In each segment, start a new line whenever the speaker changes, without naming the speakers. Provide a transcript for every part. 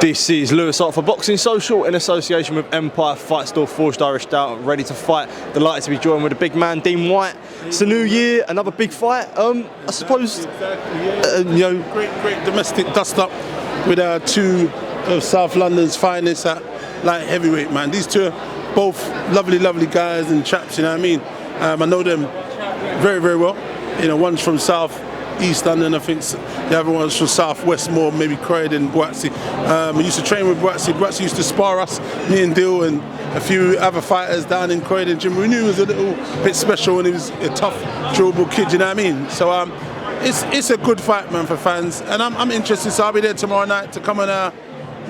This is Lewis Hart for Boxing Social in association with Empire Fight Store Forged Irish Stout, ready to fight. Delighted to be joined with the big man, Dean Whyte. It's a new year, another big fight. I suppose, you know,
great domestic dust up with two of South London's finest at light heavyweight, man. These two are both lovely guys and chaps. You know what I mean? I know them very well. You know, one's from South East London, I think the other one's from South West, more maybe Croydon, Buatsi. I used to train with Buatsi. Buatsi used to spar us, me and Dill and a few other fighters down in Croydon. Jim, we knew he was a little bit special and he was a tough, durable kid, you know what I mean? So it's a good fight, man, for fans, and I'm interested, so I'll be there tomorrow night to come and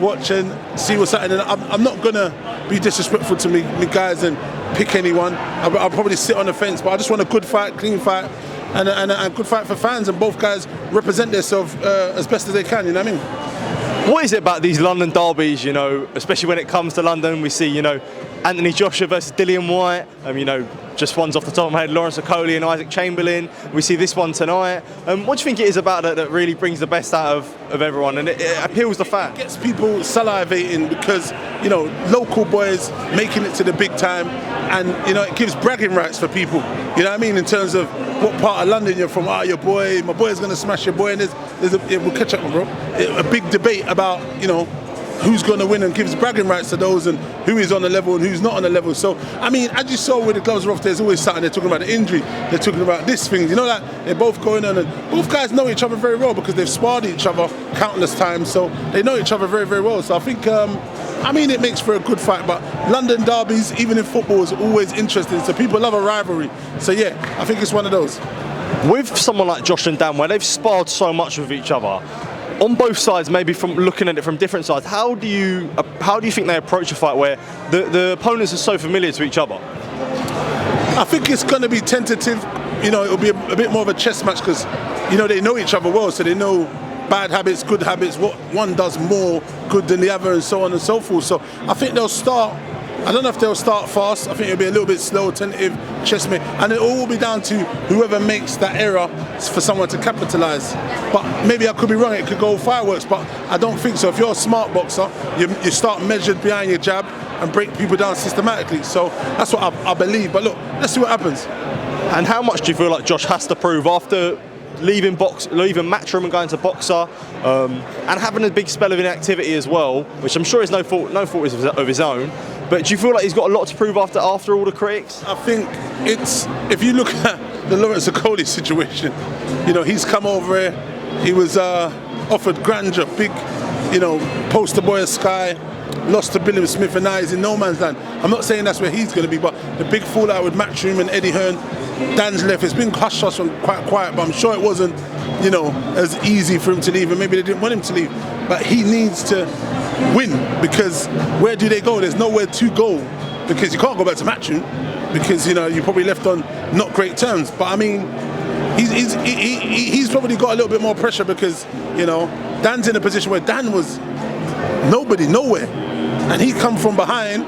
watch and see what's happening. I'm not gonna be disrespectful to me guys and pick anyone. I'll probably sit on the fence, but I just want a good fight, clean fight, and a good fight for fans, and both guys represent themselves as best as they can, you know what I mean?
What is it about these London derbies, you know, especially when it comes to London? We see, you know, Anthony Joshua versus Dean Whyte, you know, just ones off the top of my head, Lawrence Okoli and Isaac Chamberlain. We see this one tonight. What do you think it is about it that really brings the best out of everyone and it appeals to fans?
It gets people salivating because, you know, local boys making it to the big time, and, you know, it gives bragging rights for people, you know what I mean, in terms of what part of London you're from. Your boy, my boy's gonna smash your boy, and we'll catch up, bro. A big debate about, you know, who's going to win, and gives bragging rights to those and who is on the level and who's not on the level. So, I mean, as you saw with the gloves are off, there's always something. They're talking about the injury, they're talking about this thing, you know, that they're both going on, and both guys know each other very well because they've sparred each other countless times, so they know each other very well. So I think, I mean, it makes for a good fight, but London derbies, even in football, is always interesting, so people love a rivalry. So yeah, I think it's one of those.
With someone like Josh and Dan, where they've sparred so much with each other, on both sides, maybe from looking at it from different sides, how do you think they approach a fight where the opponents are so familiar to each other?
I think it's going to be tentative. You know, it'll be a bit more of a chess match because, you know, they know each other well, so they know bad habits, good habits, what one does more good than the other, and so on and so forth. So I think they'll start. I don't know if they'll start fast. I think it'll be a little bit slow, tentative, chessmate, and it all will be down to whoever makes that error for someone to capitalise. But maybe I could be wrong, it could go fireworks, but I don't think so. If you're a smart boxer, you start measured behind your jab and break people down systematically. So that's what I believe. But look, let's see what happens.
And how much do you feel like Josh has to prove after leaving Matchroom and going to Boxer, and having a big spell of inactivity as well, which I'm sure is no fault of his own? But do you feel like he's got a lot to prove after all the critics?
I think it's, if you look at the Lawrence Okoli situation, you know, he's come over here, he was offered grandeur, big, you know, poster boy of Sky, lost to Billy Smith, and now he's in no man's land. I'm not saying that's where he's going to be, but the big fallout with Matchroom and Eddie Hearn, Dan's left. It's been hush-hush and quite quiet, but I'm sure it wasn't, you know, as easy for him to leave, and maybe they didn't want him to leave. But he needs to win, because where do they go? There's nowhere to go, because you can't go back to Matchroom, because, you know, you probably left on not great terms. But I mean, he's probably got a little bit more pressure because, you know, Dan's in a position where Dan was nobody, nowhere, and he come from behind,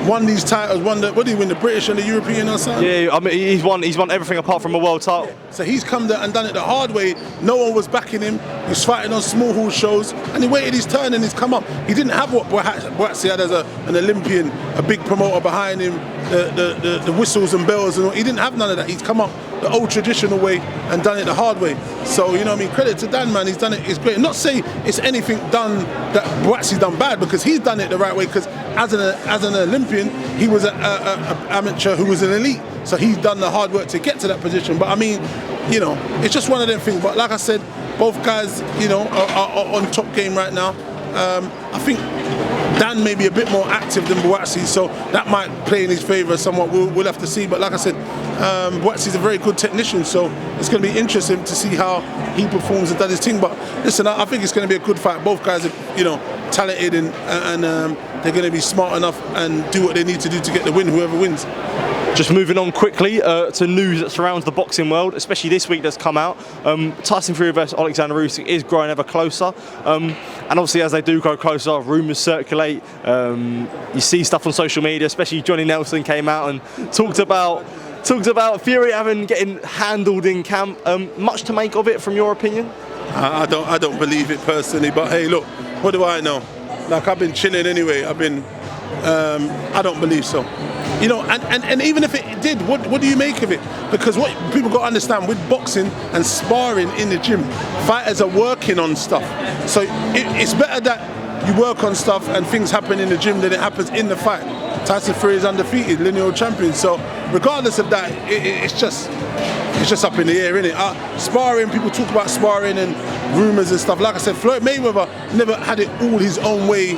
won these titles, what did he win, the British and the European or something?
Yeah, I mean, he's won everything apart from a world title.
Yeah. So he's come there and done it the hard way. No one was backing him. He was fighting on small hall shows, and he waited his turn and he's come up. He didn't have what Buatsi had as an Olympian, a big promoter behind him, the whistles and bells, and all. He didn't have none of that. He's come up the old traditional way and done it the hard way. So, you know what I mean, credit to Dan, man, he's done it, it's great. I'm not saying it's anything done that Buatsi's done bad, because he's done it the right way, because as an Olympian, he was an amateur who was an elite, so he's done the hard work to get to that position. But I mean, you know, it's just one of them things. But like I said, both guys, you know, are on top game right now. I think Dan may be a bit more active than Buatsi, so that might play in his favour somewhat. We'll have to see. But like I said, Buatsi's a very good technician, so it's going to be interesting to see how he performs and does his thing. But listen, I think it's going to be a good fight. Both guys are, you know, talented, and they're going to be smart enough and do what they need to do to get the win, whoever wins.
Just moving on quickly to news that surrounds the boxing world, especially this week that's come out. Tyson Fury versus Oleksandr Usyk is growing ever closer. And obviously, as they do grow closer, rumours circulate. You see stuff on social media, especially Johnny Nelson came out and talked about Fury getting handled in camp. Much to make of it from your opinion?
I don't believe it personally, but hey, look, what do I know? Like, I've been chilling anyway. I don't believe so. You know, and even if it did, what do you make of it? Because what people got to understand, with boxing and sparring in the gym, fighters are working on stuff. So it's better that you work on stuff and things happen in the gym than it happens in the fight. Tyson Fury is undefeated, lineal champion. So regardless of that, it's just up in the air, innit? Sparring, people talk about sparring and rumours and stuff. Like I said, Floyd Mayweather never had it all his own way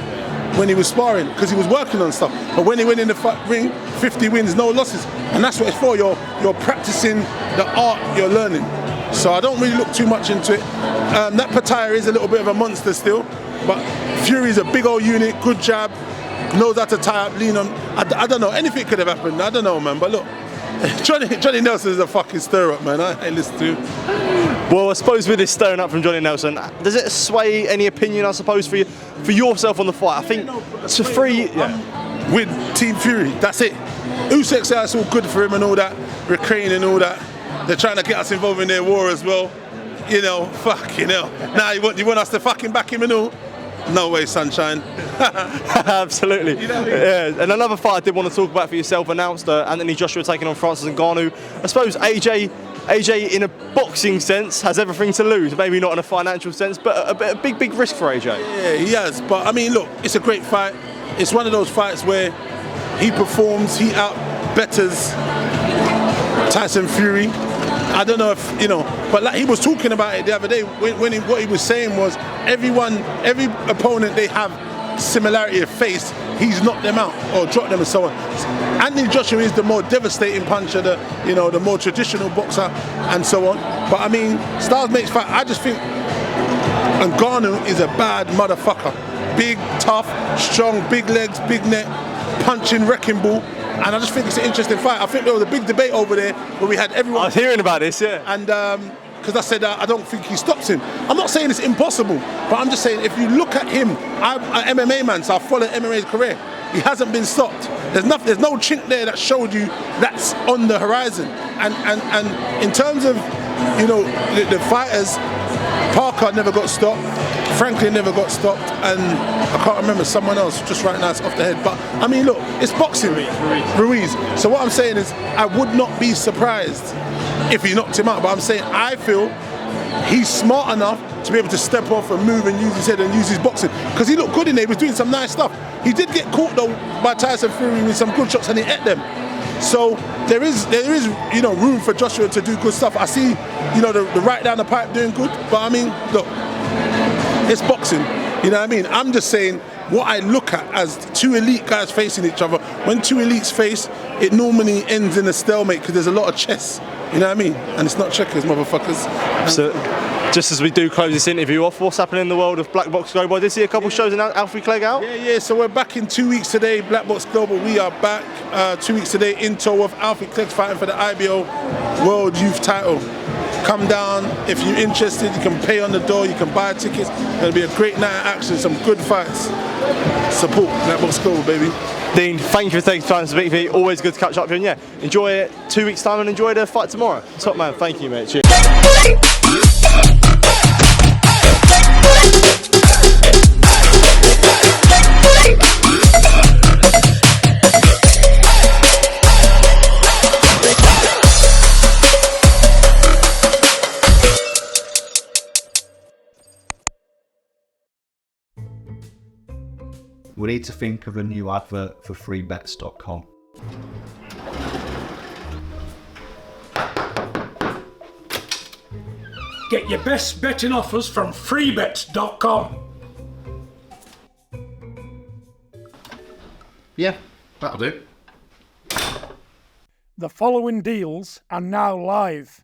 when he was sparring, because he was working on stuff. But when he went in the ring, 50 wins, no losses. And that's what it's for. You're practicing the art you're learning. So I don't really look too much into it. That Pattaya is a little bit of a monster still, but Fury's a big old unit, good jab, knows how to tie up, lean on. I don't know, anything could have happened. I don't know, man. But look, Johnny Nelson is a fucking stir-up, man. I listen to him.
Well, I suppose with this stirring up from Johnny Nelson, does it sway any opinion, I suppose, for yourself on the fight? I think to free... Yeah.
With Team Fury, that's it. Usyk said it's all good for him and all that, Ukraine and all that. They're trying to get us involved in their war as well. You know, fucking hell. Now you want us to fucking back him and all? No way, sunshine.
Absolutely. You know what I mean? Yeah. And another fight I did want to talk about for yourself, announced Anthony Joshua taking on Francis Ngannou. I suppose AJ in a boxing sense has everything to lose, maybe not in a financial sense, but a big risk for AJ.
Yeah, he has. But I mean, look, it's a great fight. It's one of those fights where he performs, he out-betters Tyson Fury. I don't know if, you know, but like he was talking about it the other day, what he was saying was every opponent they have similarity of face, he's knocked them out or dropped them and so on. Anthony Joshua is the more devastating puncher, the more traditional boxer and so on. But I mean, styles makes fight. I just think Ngannou is a bad motherfucker. Big, tough, strong, big legs, big neck, punching, wrecking ball. And I just think it's an interesting fight. I think there was a big debate over there where we had everyone...
I was hearing about this, yeah.
And because I said I don't think he stops him. I'm not saying it's impossible, but I'm just saying if you look at him, I'm an MMA man, so I follow MMA's career. He hasn't been stopped. There's no chink there that showed you that's on the horizon. And in terms of, you know, the fighters, Parker never got stopped, Franklin never got stopped, and I can't remember someone else just right now, it's off the head. But I mean, look, it's boxing. Ruiz. So what I'm saying is, I would not be surprised if he knocked him out. But I'm saying I feel he's smart enough to be able to step off and move and use his head and use his boxing, because he looked good in there. He was doing some nice stuff. He did get caught though by Tyson Fury with some good shots, and he ate them. So there is you know, room for Joshua to do good stuff. I see, you know, the right down the pipe doing good, but I mean, look, it's boxing. You know what I mean? I'm just saying what I look at as two elite guys facing each other. When two elites face, it normally ends in a stalemate because there's a lot of chess. You know what I mean? And it's not checkers, motherfuckers.
So, just as we do close this interview off, what's happening in the world of Blackbox Global? I did see a couple shows in Alfie Clegg out.
Yeah, so we're back in 2 weeks today. Blackbox Global, we are back 2 weeks today in tow of Alfie Clegg fighting for the IBO World Youth title. Come down, if you're interested, you can pay on the door, you can buy tickets. It'll be a great night of action, some good fights. Support Blackbox Global, baby.
Dean, thank you for taking time to speak to me. Always good to catch up with you. And yeah, enjoy it 2 weeks' time and enjoy the fight tomorrow. Top man, thank you, mate. Cheers.
We need to think of a new advert for freebets.com.
Get your best betting offers from freebets.com.
Yeah, that'll do.
The following deals are now live.